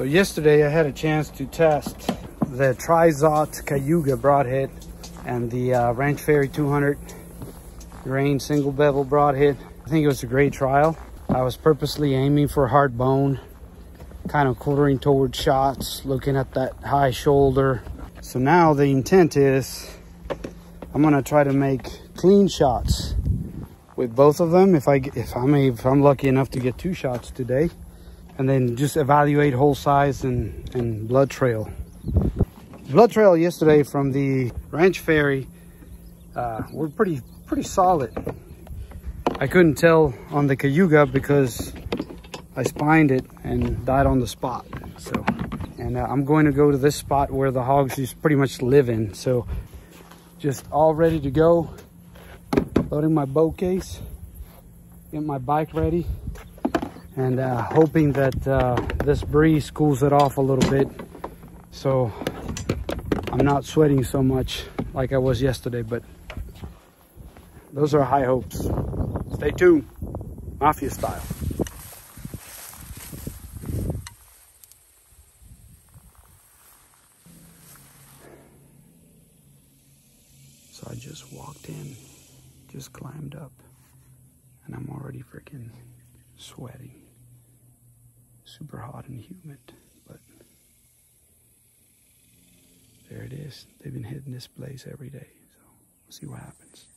So yesterday I had a chance to test the Trizot Kayuga broadhead and the Ranch Fairy 200 grain single bevel broadhead. I think it was a great trial. I was purposely aiming for hard bone, kind of quartering towards shots, looking at that high shoulder. So now the intent is I'm gonna try to make clean shots with both of them if I'm lucky enough to get 2 shots today, and then just evaluate hole size and blood trail. Blood trail yesterday from the Ranch Fairy were pretty solid. I couldn't tell on the Kayuga because I spined it and died on the spot. So, and I'm going to go to this spot where the hogs just pretty much live in. So just all ready to go. Loading my bow case, get my bike ready, and hoping that this breeze cools it off a little bit so I'm not sweating so much like I was yesterday. But those are high hopes. Stay tuned, Mafia style. So I just walked in, just climbed up, and I'm already freaking sweating. Super hot and humid, but there it is. They've been hitting this place every day, so we'll see what happens.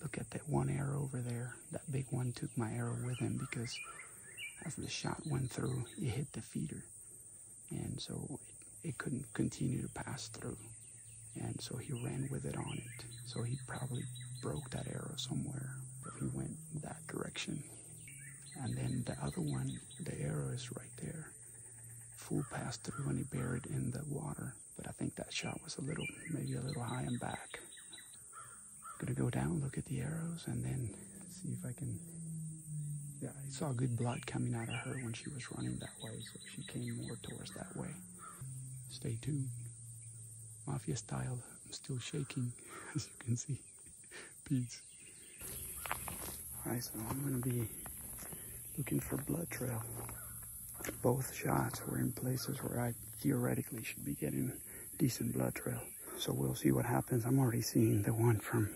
Look at that one arrow over there. That big one took my arrow with him because as the shot went through, it hit the feeder. And so it couldn't continue to pass through. And so he ran with it on it. So he probably broke that arrow somewhere if he went that direction. And then the other one, the arrow is right there. Full passed through and he buried in the water. But I think that shot was maybe a little high and back. Gonna go down, look at the arrows, and then see if I can. Yeah, I saw good blood coming out of her when she was running that way, so she came more towards that way. Stay tuned. Mafia style, I'm still shaking, as you can see. Peace. Alright, so I'm gonna be looking for blood trail. Both shots were in places where I theoretically should be getting decent blood trail. So we'll see what happens. I'm already seeing the one from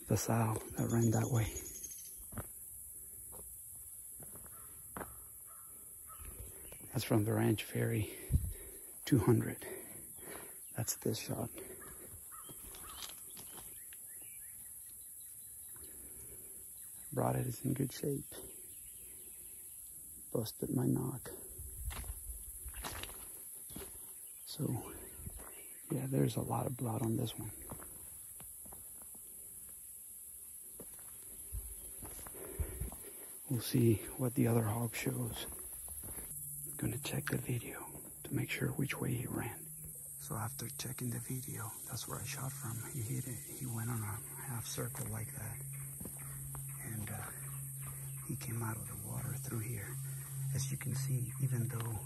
the sow that ran that way. That's from the Ranch Ferry 200. That's this shot. Broadhead is in good shape. Busted my knock. So, yeah, there's a lot of blood on this one. We'll see what the other hog shows. I'm gonna check the video to make sure which way he ran. So after checking the video, that's where I shot from. He hit it. He went on a half circle like that. And he came out of the water through here. As you can see, even though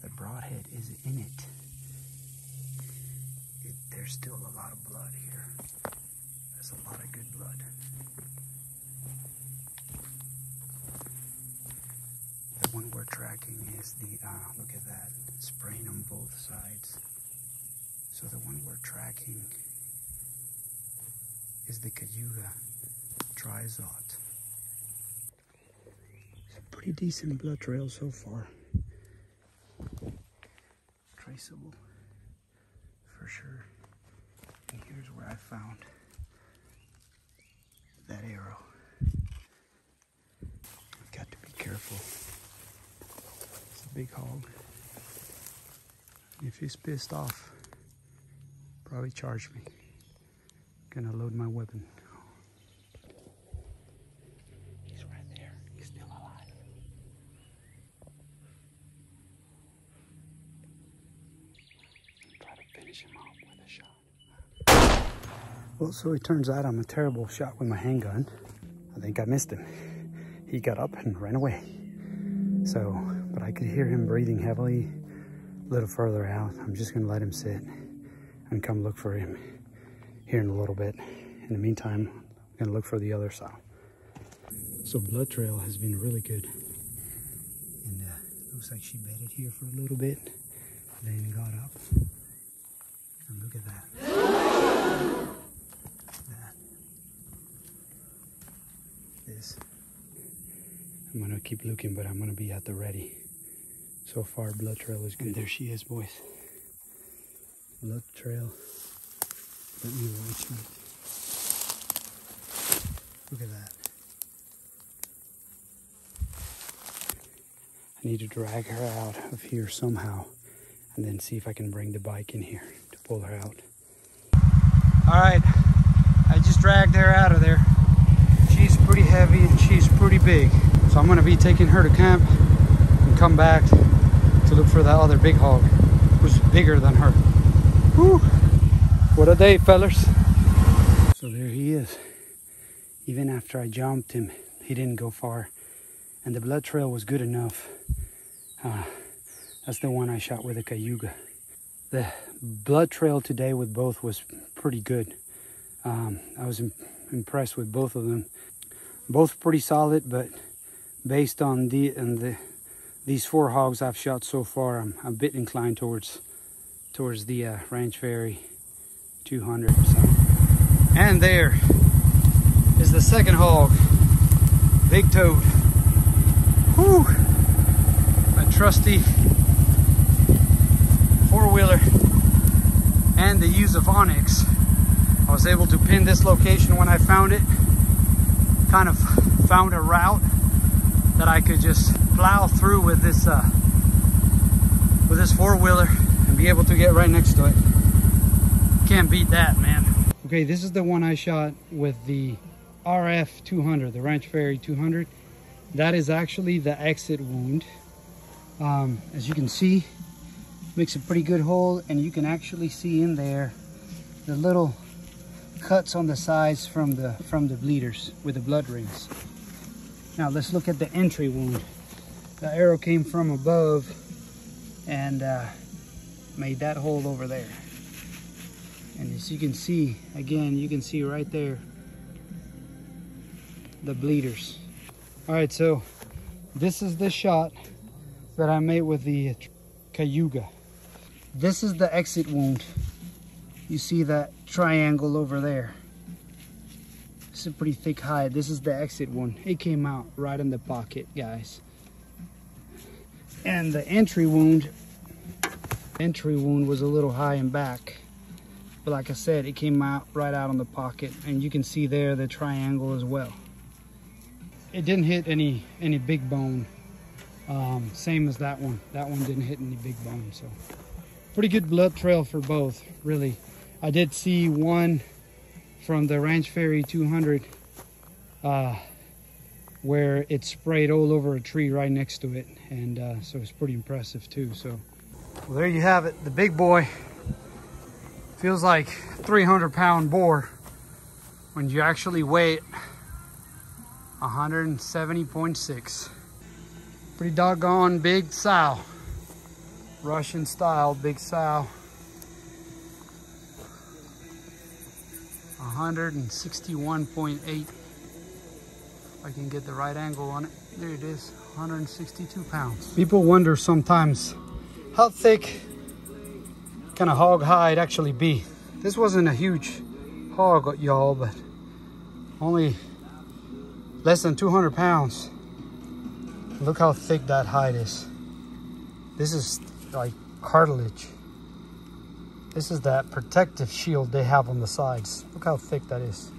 the broadhead is in it, there's still a lot of blood here. There's a lot of good blood. The one we're tracking is the, look at that, spraying on both sides. So the one we're tracking is the Kayuga Trizot. It's a pretty decent blood trail so far. Traceable, for sure. And here's where I found that arrow. I've got to be careful. It's a big hog. If he's pissed off, probably charge me. Gonna load my weapon. He's right there. He's still alive. Try to finish him off with a shot. Well, so it turns out I'm a terrible shot with my handgun. I think I missed him. He got up and ran away. So, but I could hear him breathing heavily a little further out. I'm just gonna let him sit and come look for him here in a little bit. In the meantime, I'm gonna look for the other sow. So blood trail has been really good. And looks like she bedded here for a little bit, then got up. And look at that. This. I'm gonna keep looking, but I'm gonna be at the ready. So far, blood trail is good. And there she is, boys. Blood trail. Let me watch it. Look at that. I need to drag her out of here somehow and then see if I can bring the bike in here to pull her out. All right, I just dragged her out of there. She's pretty heavy and she's pretty big. So I'm gonna be taking her to camp and come back to look for that other big hog who's bigger than her. Whew. What a day, fellas. So there he is. Even after I jumped him, he didn't go far. And the blood trail was good enough. That's the one I shot with a Kayuga. The blood trail today with both was pretty good. I was impressed with both of them. Both pretty solid, but based on these 4 hogs I've shot so far, I'm a bit inclined towards the Ranch Ferry 200. So. And there is the second hog, big toad. Whew! My trusty 4-wheeler and the use of Onyx I was able to pin this location when I found it. Kind of found a route that I could just plow through with this four-wheeler and be able to get right next to it. Can't beat that, man. Okay, this is the one I shot with the RF 200, the Ranch Fairy 200. That is actually the exit wound. As you can see, makes a pretty good hole, and you can actually see in there the little cuts on the sides from the bleeders with the blood rings. Now let's look at the entry wound. The arrow came from above and made that hole over there. And as you can see, again, you can see right there the bleeders. All right, so this is the shot that I made with the Kayuga. This is the exit wound. You see that triangle over there. It's a pretty thick hide. This is the exit wound. It came out right in the pocket, guys. And the entry wound was a little high and back. But like I said, it came out right out on the pocket, and you can see there the triangle as well. It didn't hit any big bone, same as that one. That one didn't hit any big bone, so pretty good blood trail for both, really. I did see one from the Ranch Fairy 200 where it sprayed all over a tree right next to it, and so it's pretty impressive too. So, well, there you have it, the big boy. Feels like 300-pound boar when you actually weigh it. 170.6. Pretty doggone big sow. Russian style big sow. 161.8. If I can get the right angle on it. There it is, 162 pounds. People wonder sometimes how thick can a hog hide actually be. This wasn't a huge hog, y'all, but only less than 200 pounds. Look how thick that hide is. This is like cartilage. This is that protective shield they have on the sides. Look how thick that is.